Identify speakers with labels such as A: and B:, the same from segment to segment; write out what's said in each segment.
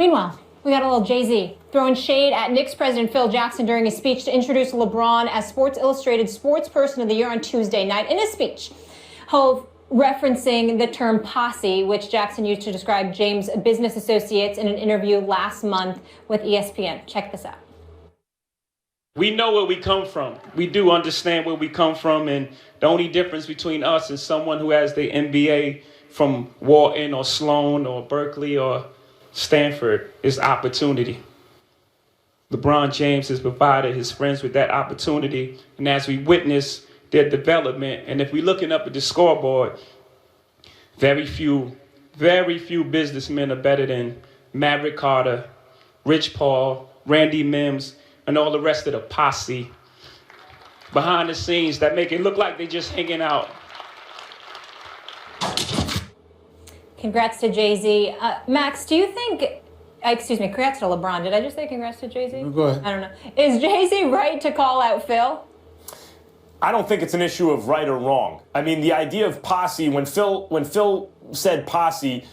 A: Meanwhile, we got a little Jay-Z throwing shade at Knicks president Phil Jackson during his speech to introduce LeBron as Sports Illustrated Sports Person of the Year on Tuesday night. In his speech, Hove referencing the term posse, which Jackson used to describe James' business associates in an interview last month with ESPN. Check this out.
B: We know where we come from. We do understand where we come from, and the only difference between us and someone who has their MBA from Wharton or Sloan or Berkeley or Stanford is opportunity. LeBron James has provided his friends with that opportunity, and as we witness their development, and if we're looking up at the scoreboard, very few businessmen are better than Maverick Carter, Rich Paul, Randy Mims, and all the rest of the posse behind the scenes that make it look like they're just hanging out.
A: Congrats to Jay-Z. Max, do you think, congrats to LeBron. Did I just say congrats to Jay-Z?
C: Go ahead.
A: I don't know. Is Jay-Z right to call out Phil?
D: I don't think it's an issue of right or wrong. I mean, the idea of posse, when Phil said posse,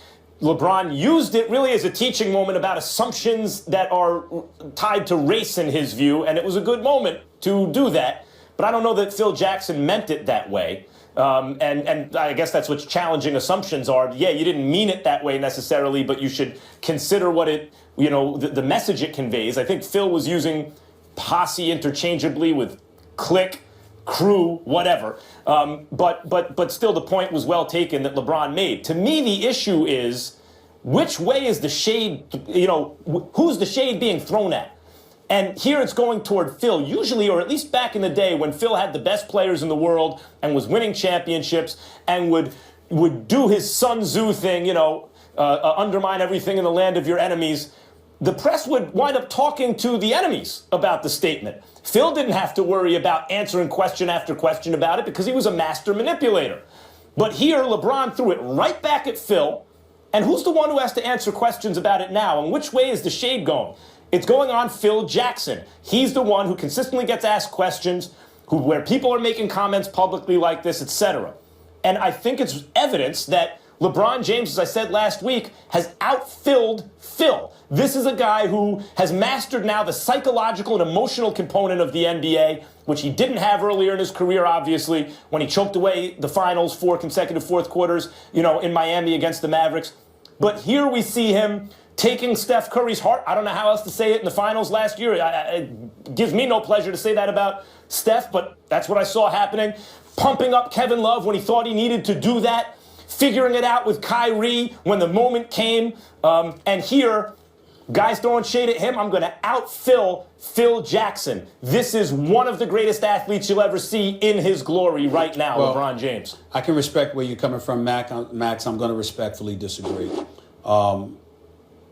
D: LeBron used it really as a teaching moment about assumptions that are tied to race in his view, and it was a good moment to do that. But I don't know that Phil Jackson meant it that way. And I guess that's what challenging assumptions are. Yeah, you didn't mean it that way necessarily, but you should consider what it, the message it conveys. I think Phil was using posse interchangeably with clique, crew, whatever. But still the point was well taken that LeBron made. To me, the issue is which way is the shade, who's the shade being thrown at? And here it's going toward Phil, usually, or at least back in the day when Phil had the best players in the world and was winning championships and would do his Sun Tzu thing, undermine everything in the land of your enemies. The press would wind up talking to the enemies about the statement. Phil didn't have to worry about answering question after question about it because he was a master manipulator. But here, LeBron threw it right back at Phil. And who's the one who has to answer questions about it now? And which way is the shade going? It's going on Phil Jackson. He's the one who consistently gets asked questions, where people are making comments publicly like this, etc. And I think it's evidence that LeBron James, as I said last week, has outfilled Phil. This is a guy who has mastered now the psychological and emotional component of the NBA, which he didn't have earlier in his career, obviously, when he choked away the finals 4 consecutive fourth quarters, in Miami against the Mavericks. But here we see him taking Steph Curry's heart. I don't know how else to say it in the finals last year. It gives me no pleasure to say that about Steph, but that's what I saw happening. Pumping up Kevin Love when he thought he needed to do that. Figuring it out with Kyrie when the moment came. And here, guys throwing shade at him. I'm going to outfill Phil Jackson. This is one of the greatest athletes you'll ever see in his glory right now, well, LeBron James.
C: I can respect where you're coming from, Max. I'm going to respectfully disagree.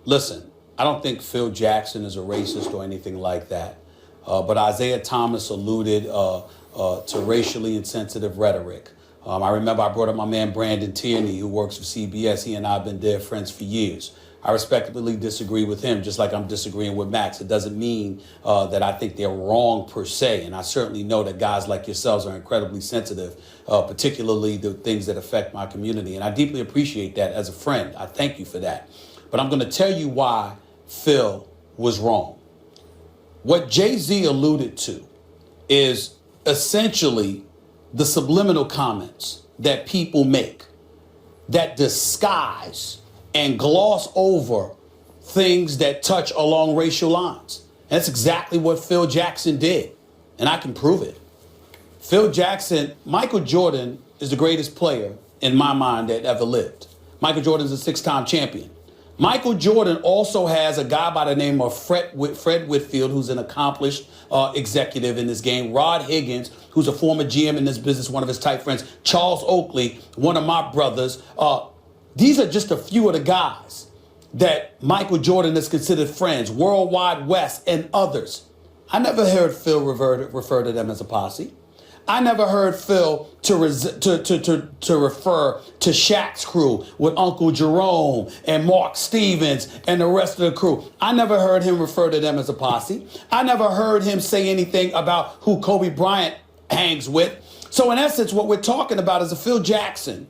C: Listen, I don't think Phil Jackson is a racist or anything like that. But Isaiah Thomas alluded to racially insensitive rhetoric. I remember I brought up my man Brandon Tierney, who works for CBS. He and I have been dear friends for years. I respectfully disagree with him, just like I'm disagreeing with Max. It doesn't mean that I think they're wrong per se. And I certainly know that guys like yourselves are incredibly sensitive, particularly the things that affect my community. And I deeply appreciate that as a friend. I thank you for that. But I'm going to tell you why Phil was wrong. What Jay-Z alluded to is essentially the subliminal comments that people make that disguise and gloss over things that touch along racial lines. And that's exactly what Phil Jackson did. And I can prove it. Phil Jackson, Michael Jordan is the greatest player in my mind that ever lived. Michael Jordan's a 6-time champion. Michael Jordan also has a guy by the name of Fred Whitfield, who's an accomplished executive in this game. Rod Higgins, who's a former GM in this business, one of his tight friends. Charles Oakley, one of my brothers. These are just a few of the guys that Michael Jordan has considered friends, Worldwide West and others. I never heard Phil refer to them as a posse. I never heard Phil to refer to Shaq's crew with Uncle Jerome and Mark Stevens and the rest of the crew. I never heard him refer to them as a posse. I never heard him say anything about who Kobe Bryant hangs with. So in essence, what we're talking about is a Phil Jackson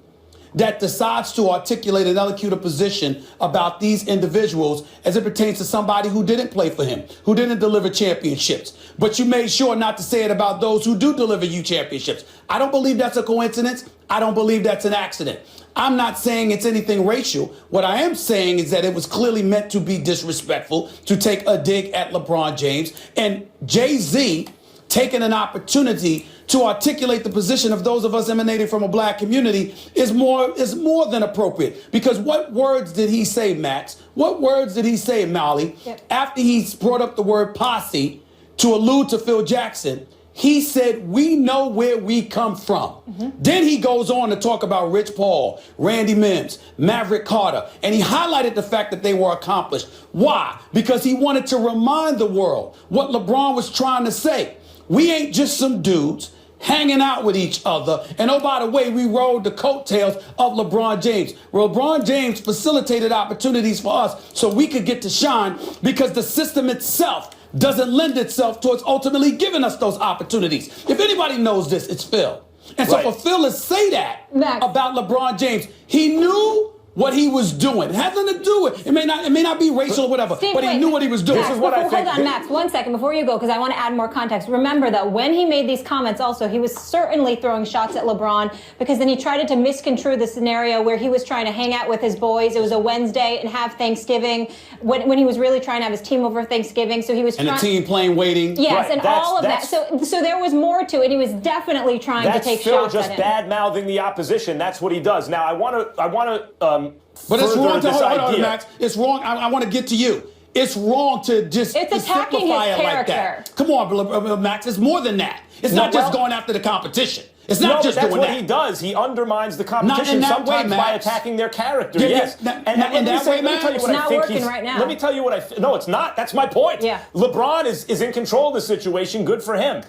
C: that decides to articulate and elocute a position about these individuals as it pertains to somebody who didn't play for him, who didn't deliver championships. But you made sure not to say it about those who do deliver you championships. I don't believe that's a coincidence. I don't believe that's an accident. I'm not saying it's anything racial. What I am saying is that it was clearly meant to be disrespectful, to take a dig at LeBron James. And Jay-Z taking an opportunity to articulate the position of those of us emanating from a black community is more than appropriate. Because what words did he say, Max? What words did he say, Molly? Yep. After he brought up the word posse to allude to Phil Jackson, he said, we know where we come from. Mm-hmm. Then he goes on to talk about Rich Paul, Randy Mims, Maverick Carter, and he highlighted the fact that they were accomplished. Why? Because he wanted to remind the world what LeBron was trying to say. We ain't just some dudes hanging out with each other. And oh, by the way, we rode the coattails of LeBron James. LeBron James facilitated opportunities for us so we could get to shine because the system itself doesn't lend itself towards ultimately giving us those opportunities. If anybody knows this, it's Phil. And so for Phil to say that about LeBron James, he knew what he was doing. It had nothing to do with it. May not be racial or whatever, but he knew what he was doing.
A: Max,
D: this is what I think.
A: Hold on, Max, 1 second before you go, because I want to add more context. Remember that when he made these comments also, he was certainly throwing shots at LeBron because then he tried to misconstrue the scenario where he was trying to hang out with his boys. It was a Wednesday and have Thanksgiving when he was really trying to have his team over Thanksgiving. So he was
C: and the team playing waiting.
A: Yes,
D: right,
A: and all of that. So there was more to it. He was definitely trying to take shots at him.
D: That's Phil just bad-mouthing the opposition. That's what he does. Now, I want to
C: but it's wrong to hold on, Max. It's wrong. I want to get to you. It's wrong to just
A: attacking his
C: simplify it
A: character.
C: like that. Come on, Max. It's more than that. It's not just going after the competition. It's not just doing that.
D: That's what he does. He undermines the competition sometimes by attacking their character. Yes.
C: Let me tell you
A: what I think right now.
D: Let me tell you what I no, it's not. That's my point.
A: Yeah.
D: LeBron is in control of the situation. Good for him.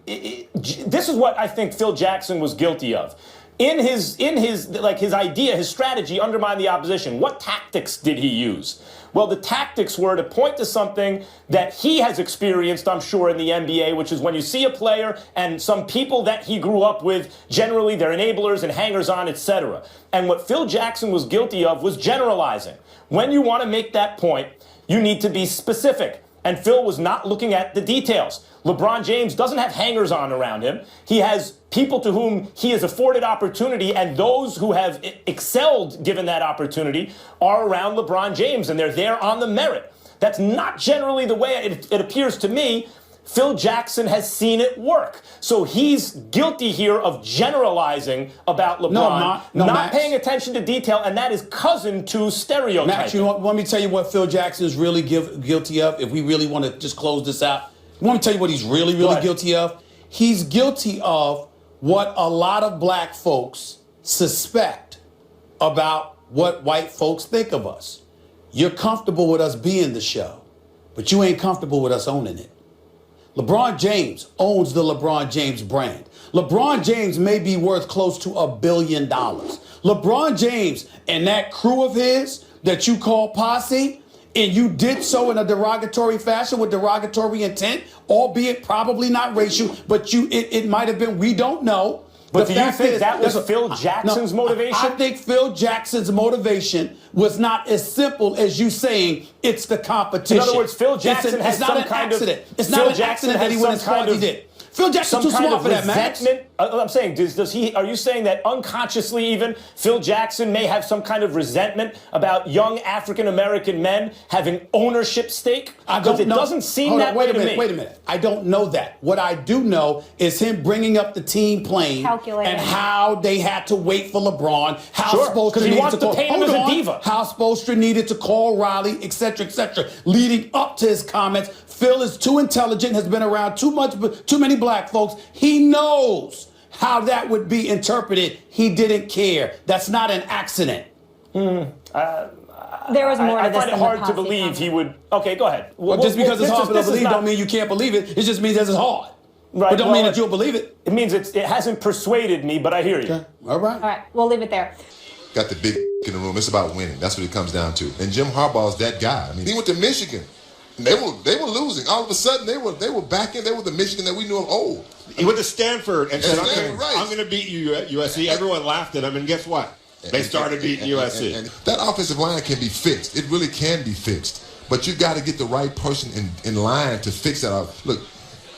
D: This is what I think Phil Jackson was guilty of. In his idea, his strategy, undermine the opposition. What tactics did he use? Well, the tactics were to point to something that he has experienced, I'm sure, in the NBA, which is when you see a player and some people that he grew up with, generally they're enablers and hangers-on, etc. And what Phil Jackson was guilty of was generalizing. When you want to make that point, you need to be specific. And Phil was not looking at the details. LeBron James doesn't have hangers-on around him. He has people to whom he has afforded opportunity, and those who have excelled given that opportunity are around LeBron James, and they're there on the merit. That's not generally the way it appears to me. Phil Jackson has seen it work. So he's guilty here of generalizing about LeBron, not paying attention to detail, and that is cousin to stereotyping.
C: Max, want me to tell you what Phil Jackson is really guilty of, if we really want to just close this out? Want me to tell you what he's really guilty of? He's guilty of what a lot of black folks suspect about what white folks think of us. You're comfortable with us being the show, but you ain't comfortable with us owning it. LeBron James owns the LeBron James brand. LeBron James may be worth close to $1 billion. LeBron James and that crew of his that you call posse, and you did so in a derogatory fashion with derogatory intent, albeit probably not racial, but it might have been, we don't know.
D: But do you think that was Phil Jackson's motivation?
C: I think Phil Jackson's motivation was not as simple as you saying it's the competition.
D: In other words, Phil Jackson has some kind of...
C: It's not an accident that he went as far as he did. Phil Jackson's too smart for that, Max.
D: I'm saying, are you saying that unconsciously even Phil Jackson may have some kind of resentment about young African-American men having ownership stake? Because it doesn't seem that way to me.
C: Wait a minute. I don't know that. What I do know is him bringing up the team playing and how they had to wait for LeBron, how Spoelstra needed to call.
D: Paint him as a diva.
C: How Spoelstra needed to call Riley, etc., leading up to his comments. Phil is too intelligent, has been around too many black folks. He knows how that would be interpreted. He didn't care. That's not an accident.
A: There was more to this.
D: I find it hard to believe he would. Okay, go ahead.
C: Well, just because it's hard to believe don't mean you can't believe it. It just means that it's hard. Right. But don't mean that you'll believe it.
D: It means it hasn't persuaded me, but I hear you.
C: Okay. All right.
A: We'll leave it there.
E: Got the big in the room. It's about winning. That's what it comes down to. And Jim Harbaugh's that guy. I mean, he went to Michigan. They were losing. All of a sudden, they were back in. They were the Michigan that we knew of old.
F: He went to Stanford and said,
E: I'm
F: going to beat you at USC. Everyone laughed at him, and guess what? They started beating USC.
E: And that offensive line can be fixed. It really can be fixed. But you got to get the right person in line to fix that. Look,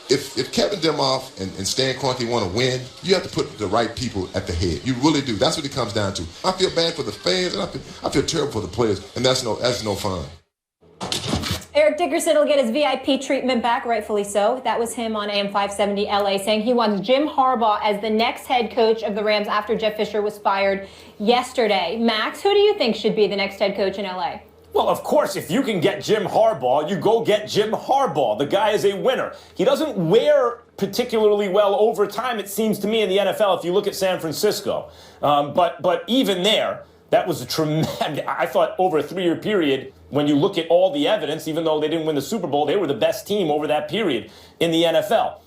E: if Kevin Demoff and Stan Kroenke want to win, you have to put the right people at the head. You really do. That's what it comes down to. I feel bad for the fans, and I feel terrible for the players, and that's no fun.
A: Eric Dickerson will get his VIP treatment back, rightfully so. That was him on AM 570 LA saying he wants Jim Harbaugh as the next head coach of the Rams after Jeff Fisher was fired yesterday. Max, who do you think should be the next head coach in LA?
D: Well, of course, if you can get Jim Harbaugh, you go get Jim Harbaugh. The guy is a winner. He doesn't wear particularly well over time, it seems to me, in the NFL, if you look at San Francisco. But even there, that was a tremendous, I thought over a 3-year period, when you look at all the evidence, even though they didn't win the Super Bowl, they were the best team over that period in the NFL.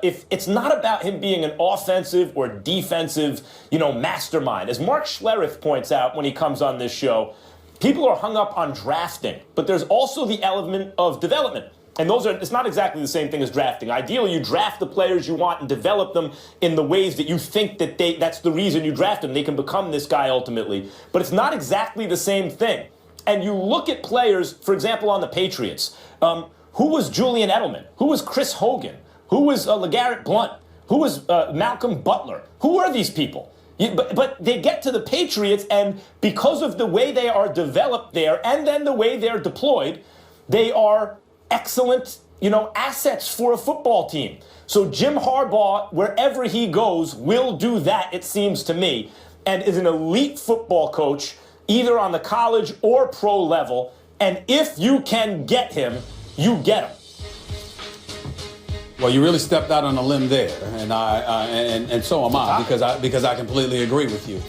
D: If it's not about him being an offensive or defensive, mastermind. As Mark Schlereth points out when he comes on this show, people are hung up on drafting, but there's also the element of development. And it's not exactly the same thing as drafting. Ideally, you draft the players you want and develop them in the ways that you think that's the reason you draft them. They can become this guy ultimately. But it's not exactly the same thing. And you look at players, for example, on the Patriots. Who was Julian Edelman? Who was Chris Hogan? Who was LeGarrette Blount? Who was Malcolm Butler? Who are these people? But they get to the Patriots, and because of the way they are developed there and then the way they're deployed, they are excellent, assets for a football team. So Jim Harbaugh, wherever he goes, will do that, it seems to me, and is an elite football coach, either on the college or pro level. And if you can get him, you get him.
C: Well, you really stepped out on a limb there, and so am I, because I completely agree with you.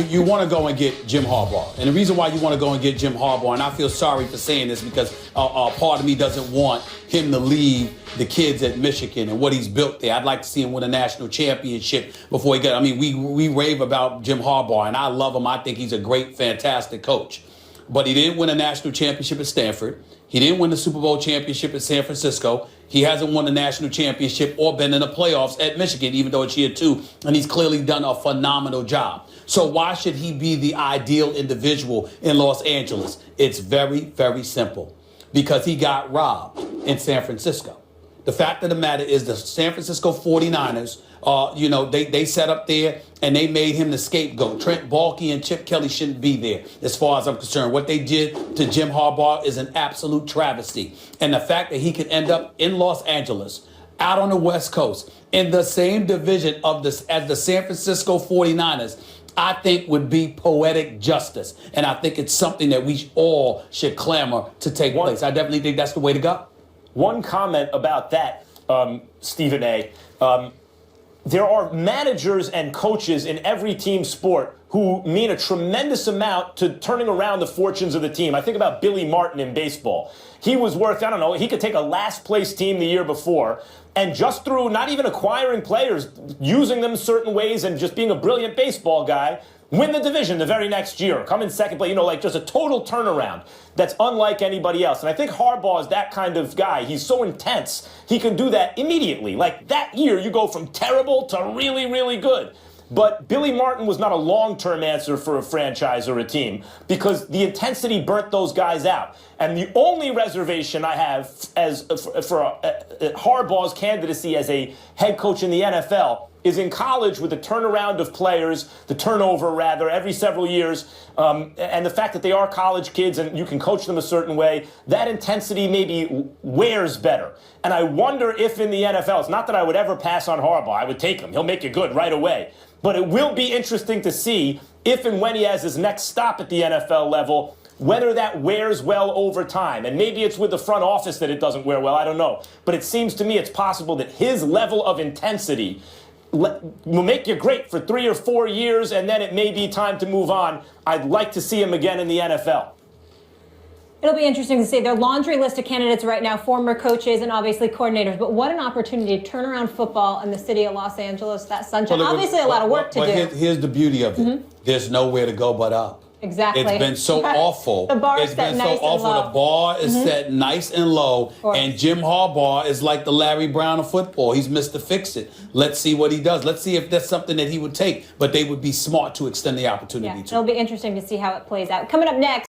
C: You want to go and get Jim Harbaugh, and the reason why you want to go and get Jim Harbaugh, and I feel sorry for saying this because part of me doesn't want him to leave the kids at Michigan and what he's built there. I'd like to see him win a national championship before he gets. I mean, we rave about Jim Harbaugh, and I love him. I think he's a great, fantastic coach, but he didn't win a national championship at Stanford. He didn't win the Super Bowl championship at San Francisco. He hasn't won the national championship or been in the playoffs at Michigan, even though it's year 2, and he's clearly done a phenomenal job. So why should he be the ideal individual in Los Angeles? It's very, very simple. Because he got robbed in San Francisco. The fact of the matter is the San Francisco 49ers, they set up there and they made him the scapegoat. Trent Baalke and Chip Kelly shouldn't be there as far as I'm concerned. What they did to Jim Harbaugh is an absolute travesty. And the fact that he could end up in Los Angeles, out on the West Coast, in the same division as the San Francisco 49ers, I think would be poetic justice. And I think it's something that we all should clamor to take place. I definitely think that's the way to go.
D: One comment about that, Stephen A. There are managers and coaches in every team sport who mean a tremendous amount to turning around the fortunes of the team. I think about Billy Martin in baseball. He was worth, he could take a last place team the year before, and just through not even acquiring players, using them certain ways and just being a brilliant baseball guy, win the division the very next year, come in second place, just a total turnaround that's unlike anybody else. And I think Harbaugh is that kind of guy. He's so intense, he can do that immediately. Like that year, you go from terrible to really, really good. But Billy Martin was not a long-term answer for a franchise or a team because the intensity burnt those guys out. And the only reservation I have for Harbaugh's candidacy as a head coach in the NFL is in college with the turnaround of players, the turnover rather, every several years, and the fact that they are college kids and you can coach them a certain way, that intensity maybe wears better. And I wonder if in the NFL, it's not that I would ever pass on Harbaugh, I would take him, he'll make you good right away. But it will be interesting to see if and when he has his next stop at the NFL level, whether that wears well over time. And maybe it's with the front office that it doesn't wear well, I don't know. But it seems to me it's possible that his level of intensity will make you great for 3 or 4 years, and then it may be time to move on. I'd like to see him again in the NFL.
A: It'll be interesting to see their laundry list of candidates right now, former coaches and obviously coordinators. But what an opportunity to turn around football in the city of Los Angeles, that sunshine. Obviously, a lot of work to do.
C: Here's the beauty of it. There's nowhere to go but up.
A: Exactly.
C: It's been so awful.
A: The bar is
C: It's
A: set
C: been
A: nice
C: so awful.
A: and low.
C: The bar is set nice and low. And Jim Harbaugh is like the Larry Brown of football. He's Mr. Fix-It. Let's see what he does. Let's see if that's something that he would take. But they would be smart to extend the opportunity to.
A: It'll be interesting to see how it plays out. Coming up next.